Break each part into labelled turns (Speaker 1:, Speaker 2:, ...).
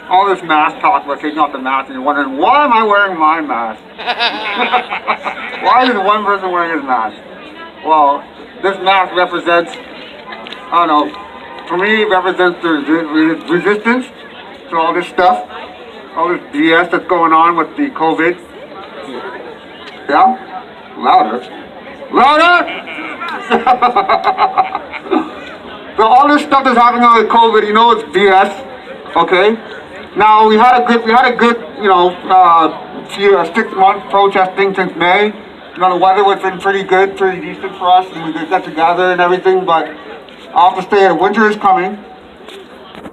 Speaker 1: all this mask talk about taking off the mask, and you're wondering, why am I wearing my mask? Why is one person wearing his mask? Well, this mask represents, I don't know, for me it represents the resistance to all this stuff, all this BS that's going on with the COVID. Yeah? Louder. Louder! So all this stuff that's happening on with COVID, you know it's BS, okay? Now we had a good, you know, 6 months protesting since May. You know, the weather has been pretty good, pretty decent for us, and we could get together and everything, but I'll have to say that winter is coming,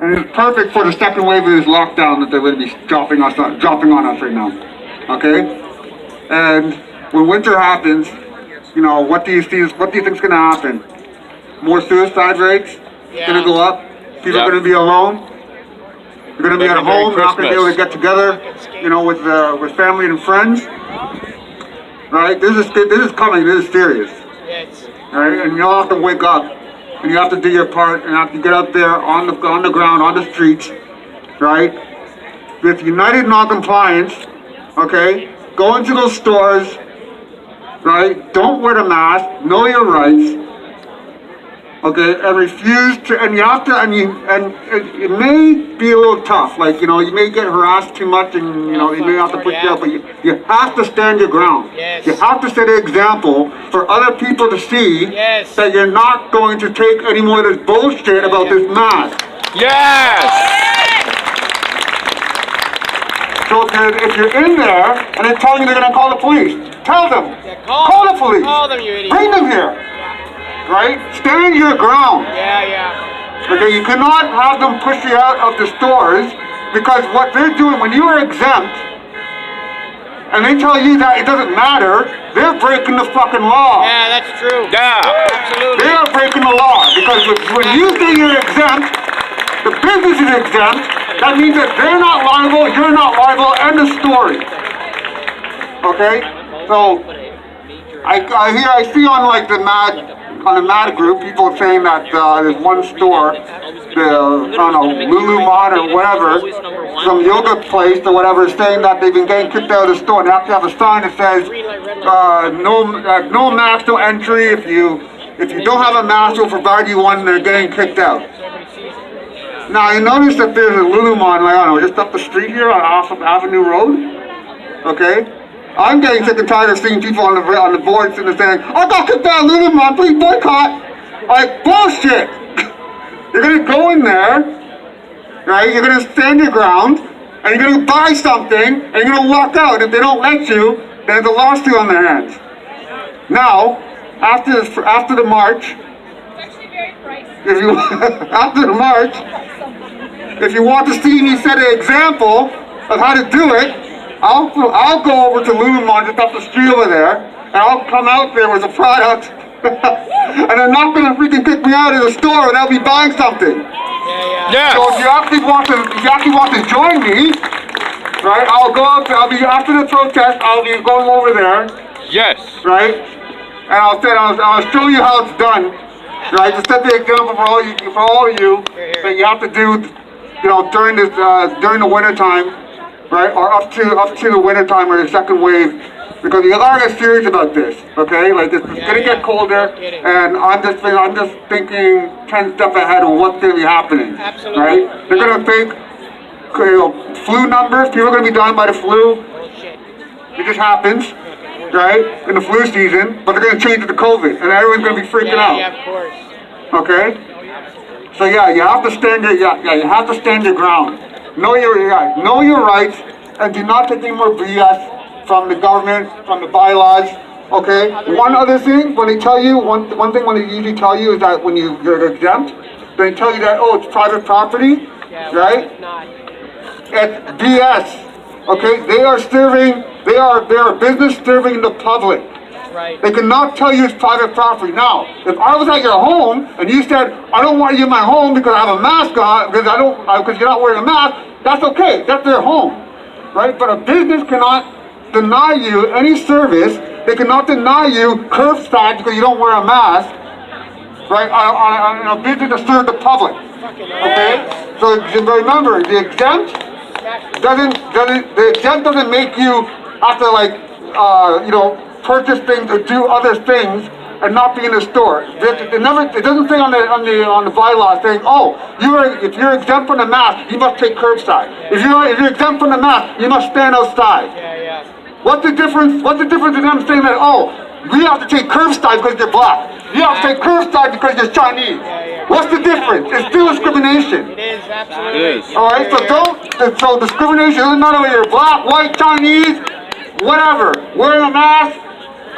Speaker 1: and it's perfect for the second wave of this lockdown that they're going to be dropping on us right now, okay? And when winter happens, you know, what do you think is going to happen? More suicide rates?
Speaker 2: Yeah.
Speaker 1: Going to go up? People are going to be alone? They're going to be at home, not going to be able to get together, you know, with family and friends. Right? This is coming. This is serious.
Speaker 2: Yes.
Speaker 1: Right? And you'll have to wake up, and you have to do your part, and you have to get out there on the ground, on the streets, right? With United Non-Compliance, okay? Go into those stores, right? Don't wear the mask. Know your rights. Okay, and refuse to, and you have to, and it may be a little tough, like, you know, you may get harassed too much, and, you know, you may have to put you up, but you have to stand your ground.
Speaker 2: Yes.
Speaker 1: You have to set an example for other people to see that you're not going to take any more of this bullshit about this mask.
Speaker 3: Yes!
Speaker 1: So if you're in there, and they're telling you they're going to call the police, tell them, call the police,
Speaker 2: Call them, you idiot.
Speaker 1: bring them here. Right? Stand your ground.
Speaker 2: Yeah.
Speaker 1: Okay, you cannot have them push you out of the stores, because what they're doing, when you are exempt, and they tell you that it doesn't matter, they're breaking the fucking law.
Speaker 2: Yeah, that's true.
Speaker 3: Yeah.
Speaker 2: Absolutely.
Speaker 1: They are breaking the law, because when you say you're exempt, the business is exempt, that means that they're not liable, you're not liable, end of story. Okay? So, I see on like the MAD group, people saying that there's one store, I don't know, Lululemon or whatever, some yoga place or whatever, saying that they've been getting kicked out of the store, and they have to have a sign that says, no mask, no entry. If you don't have a mask, we'll provide you one, and they're getting kicked out. Now, you notice that there's a Lululemon, like, I don't know, just up the street here on Avenue Road, okay? I'm getting sick and tired of seeing people on the boards and saying, I got kicked out of Lululemon, please boycott. Like, bullshit. You're going to go in there, right? You're going to stand your ground, and you're going to buy something, and you're going to walk out. If they don't let you, there's a lawsuit on their hands. Now, after the march, after the march, if you want to see me set an example of how to do it, I'll go over to Lululemon just up the street over there, and I'll come out there with a product, and they're not going to freaking kick me out of the store, and I'll be buying something.
Speaker 3: Yes.
Speaker 1: So if you actually want to join me, right? I'll be after the protest. I'll be going over there.
Speaker 3: Yes.
Speaker 1: Right? And I'll show you how it's done. Right? To set the example for all of you that you have to do, you know, during the winter time. Right, or up to the winter time or the second wave, because you gotta get serious about this, okay? Like it's gonna get colder, and I'm just thinking 10 steps ahead of what's gonna be happening.
Speaker 2: Absolutely.
Speaker 1: Right? They're gonna think, you know, flu numbers. People are gonna be dying by the flu. It just happens, right? In the flu season, but they're gonna change it to COVID, and everyone's gonna be freaking out.
Speaker 2: Yeah, of course.
Speaker 1: Okay? So yeah, you have to stand your ground. Know your rights, and do not take any more BS from the government, from the bylaws. Okay. One other thing, when they tell you one thing when they usually tell you is that when you're exempt, they tell you that it's private property, right? It's BS. Okay. They are a business serving the public.
Speaker 2: Right.
Speaker 1: They cannot tell you it's private property. Now, if I was at your home and you said, I don't want you in my home because I have a mask on, because you're not wearing a mask, that's okay. That's their home, right? But a business cannot deny you any service. They cannot deny you curbside because you don't wear a mask, right? On a business to serve the public. Okay? So remember, the exempt, the exempt doesn't make you have to like, purchase things or do other things and not be in the store. It doesn't say on the bylaw saying, oh, if you're exempt from the mask, you must take curbside. If you're exempt from the mask, you must stand outside.
Speaker 2: Yeah.
Speaker 1: What's the difference in them saying that, oh, we have to take curbside because you're black. You have to take curbside because you're Chinese. What's the difference? It's still discrimination.
Speaker 2: It is, absolutely.
Speaker 3: It is.
Speaker 1: All right, so discrimination doesn't matter whether you're black, white, Chinese, whatever. Wearing a mask,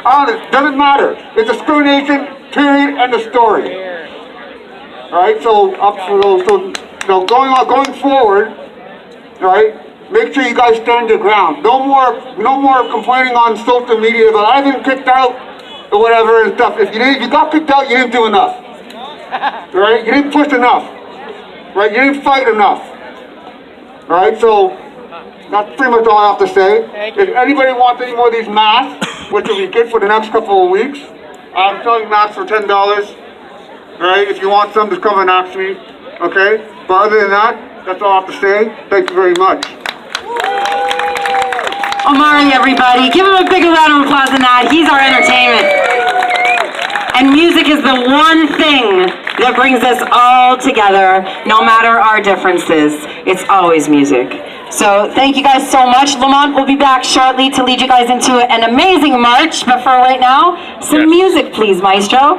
Speaker 1: it doesn't matter. It's discrimination, period, end of story. All right, so going forward, all right, make sure you guys stand your ground. No more complaining on social media about I've been kicked out or whatever and stuff. If you got kicked out, you didn't do enough. Right? You didn't push enough. Right? You didn't fight enough. Right? So that's pretty much all I have to say. If anybody wants any more of these masks, which will be good for the next couple of weeks, I'm selling masks for $10. Right? If you want some, just come and ask me. Okay? But other than that, that's all I have to say. Thank you very much.
Speaker 4: Omari, everybody. Give him a big round of applause on that. He's our entertainment. And music is the one thing that brings us all together, no matter our differences. It's always music. So thank you guys so much. Lamont will be back shortly to lead you guys into an amazing march. But for right now, some music, please, Maestro.